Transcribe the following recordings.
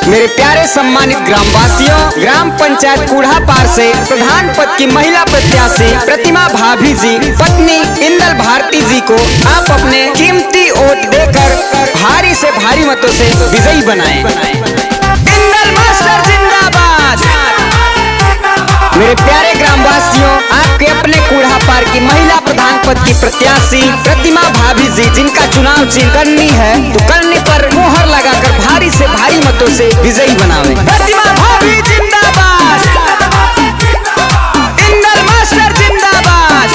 मेरे प्यारे सम्मानित ग्रामवासियों, ग्राम पंचायत कूढ़ा पार से प्रधान पद की महिला प्रत्याशी प्रतिमा भाभी जी पत्नी इंदल भारती जी को आप अपने कीमती वोट देकर भारी से भारी मतों से विजयी बनाएं। इंदल मास्टर जिंदाबाद। मेरे प्यारे ग्रामवासियों, आपके अपने कूढ़ा पार की महिला प्रधान पद की प्रत्याशी प्रतिमा भाभी जी जिनका चुनाव चिन्ह करनी है तो करने पर मोहर लगाकर भारी से भारी मतों से विजयी बनावे। प्रतिमा भाभी जिंदाबाद। इंदल मास्टर जिंदाबाद।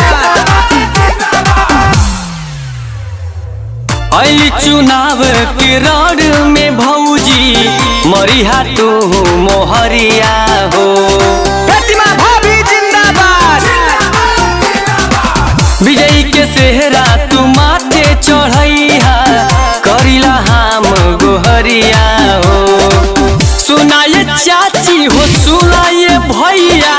अली चुनाव के रण में भौजी मरिहा तू मोहरिया हो। प्रतिमा भाभी जिंदाबाद। विजयी के सेहरा तू माथे चढ़ैहा करिला हम गोहरिया हो। सुनाए चाची हो सुनाए भैया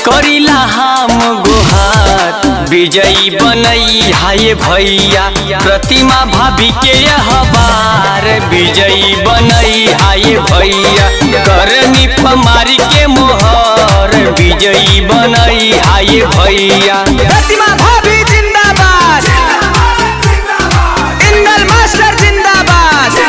करिला हम गोहार विजयी बनई हाय भैया प्रतिमा भाभी के यह बार विजयी बनई हाय भैया करनी पमारी के मोहर विजयी बनई हाय भैया। प्रतिमा भाभी जिंदाबाद। इंदल मास्टर जिंदाबाद।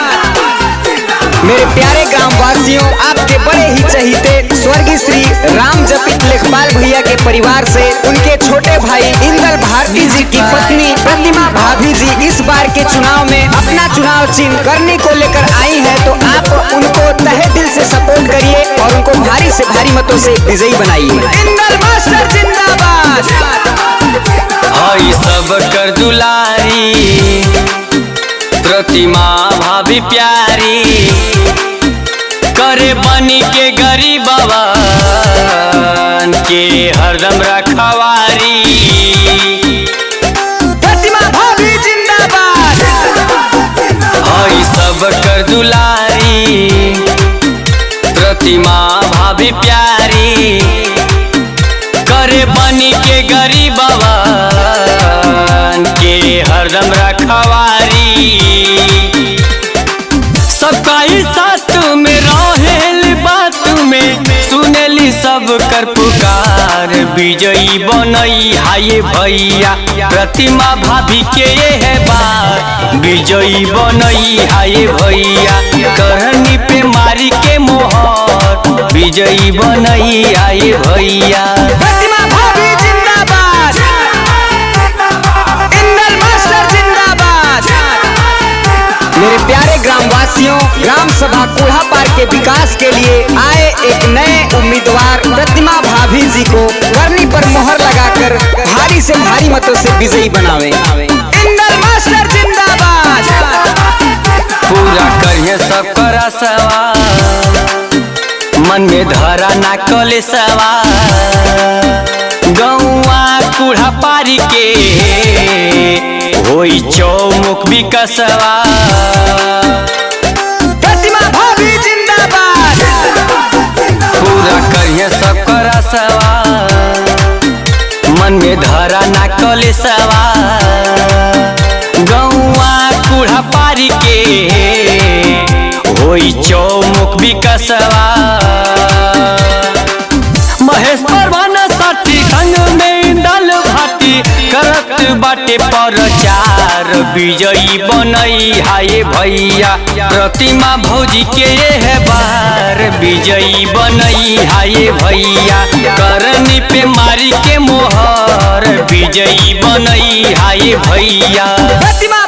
मेरे प्यारे ग्रामवासियों, आपके बड़े ही चहीते स्वर्गीय श्री राम जपित लेखपाल भैया के परिवार से उनके छोटे भाई इंदल भारती जी की पत्नी प्रतिमा भाभी जी इस बार के चुनाव में अपना चुनाव चिन्ह करने को लेकर आई है, तो आप उनको तहे दिल से सपोर्ट करिए और उनको भारी से भारी मतों से विजयी बनाइए। इंदल मास्टर जिंदाबाद। हई सब कर दुलारी प्रतिमा भाभी प्यारी करे बनी के गरीबवा के हरदम रखवारी। प्रतिमा भाभी जिंदाबाद। हई सब कर दुलारी प्रतिमा भाभी प्यारी करे बनी के गरीबवा के हरदम रखवारी। सबका साथ में रहेल बात में सुनेली सब कर पुकार विजयी बनई हाय भैया प्रतिमा भाभी के ये बार विजयी बनई हाय भैया करनी पे मारी के मोहर विजयी बनई हाय भैया। प्रतिमा भाभी जिंदाबाद। इंदल मास्टर जिंदाबाद। मेरे प्यारे ग्रामवासियों, ग्राम सभा कूढ़ा पार के विकास के लिए आए एक नए उम्मीदवार प्रतिमा भाभी जी को करनी पर मोहर लगाकर भारी से भारी मतों से विजयी बनावे। इंदल मास्टर जिंदाबाद। पूरा करिए सब कर सवार मन में धरा ना कले सवार गौआ कूढ़ा पारी के होई चौमुख विकसवा। प्रतिमा भाभी जिंदाबाद। पूरा करिए सब कर सवार मन में धरा ना कले सवार गौआ कूढ़ा पारी के होई चौमुख विकसवा। महेश परवान साथी संग में इंदल भाटी करत बाटे प्रचार विजयी बनई हाय भैया प्रतिमा भौजी के ये बार विजयी बनई हाय भैया करनी पे मारी के मोहर विजयी बनई हाय भैया। प्रतिमा